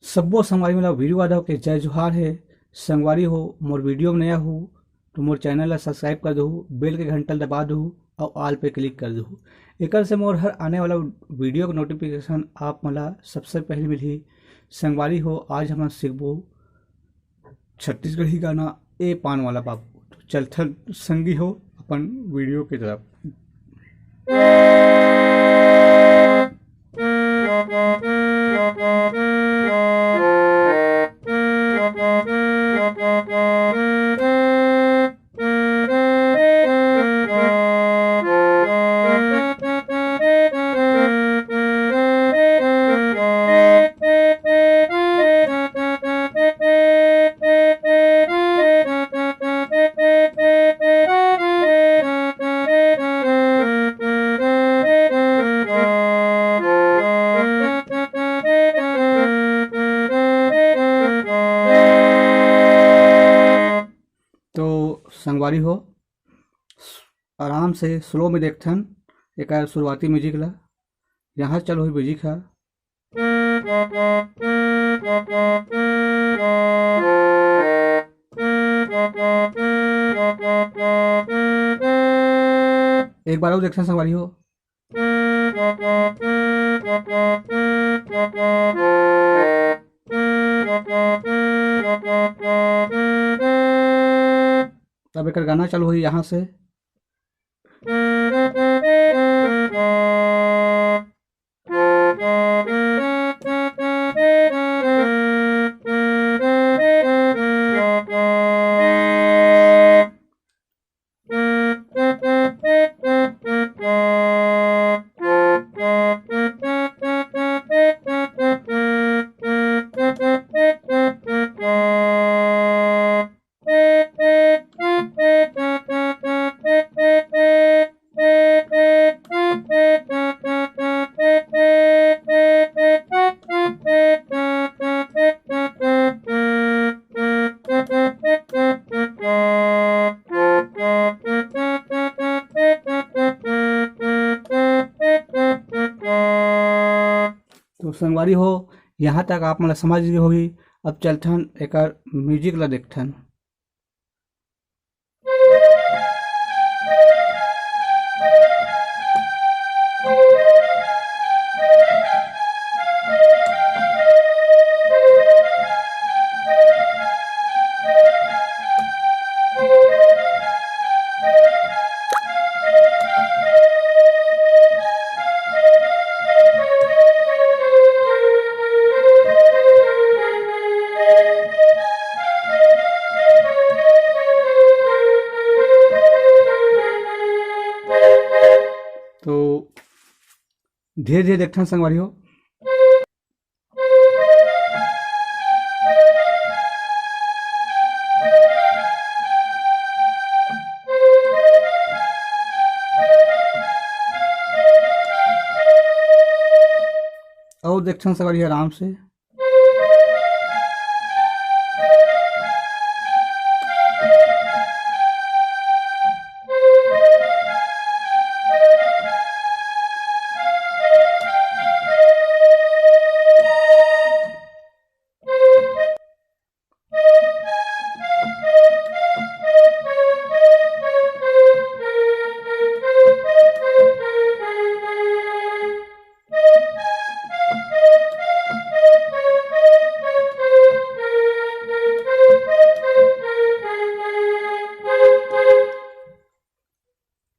सब्बो संगवारी मन ल वीडियो आधा के जय जोहार है। संगवारी हो मोर वीडियो में नया हो तो मोर चैनल ला सब्सक्राइब कर दहु, बेल के घंटा दबा दहु और ऑल पे क्लिक कर दहु। एकर से मोर हर आने वाला वीडियो के नोटिफिकेशन आप मला सबसे पहले मिलही। संगवारी हो आज हम सीखबो छत्तीसगढ़ी गाना ए पान वाला बाबू। तो चलथन संगी हो अपन वीडियो की तरफ। तो संगवारी हो आराम से स्लो में देखथन एक शुरुआती म्यूजिक ला। यहाँ चलो ही म्यूजिक है। एक बार और देखथन संगवारी हो। तब एक गाना चालू हुई यहाँ से। तो संगवारी हो यहाँ तक आप मतलब समझ गए होगी। अब चलथन एक म्यूजिक ला देखथन। तो धीरे धीरे देखथन संगवारी हो। और देखथन संगवारी आराम से।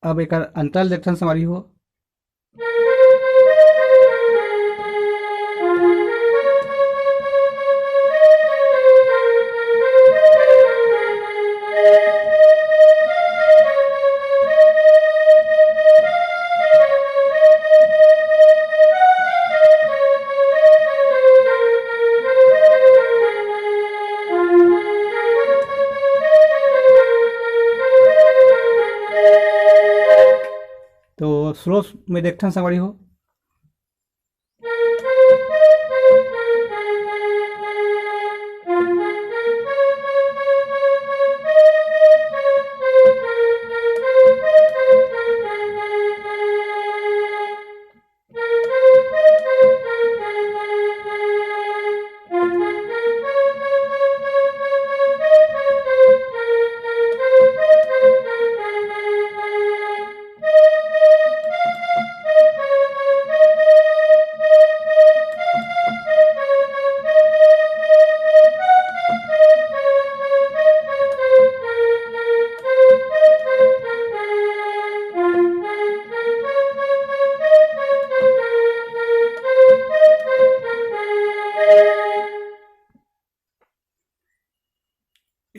अब एक अंतराल देखथन संगवारी हो। तो स्लो में देखथन संगवारी हो।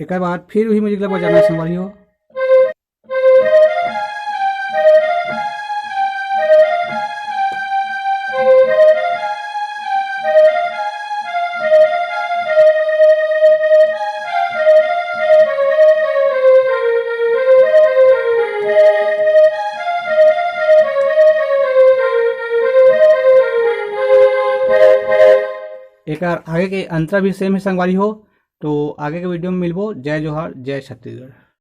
एक बाद फिर वही म्यूजिक बजाना है संगवारी हो। एक आगे के अंतरा भी सेम है संगवारी हो। तो आगे के वीडियो में मिलबो। जय जोहार, जय छत्तीसगढ़।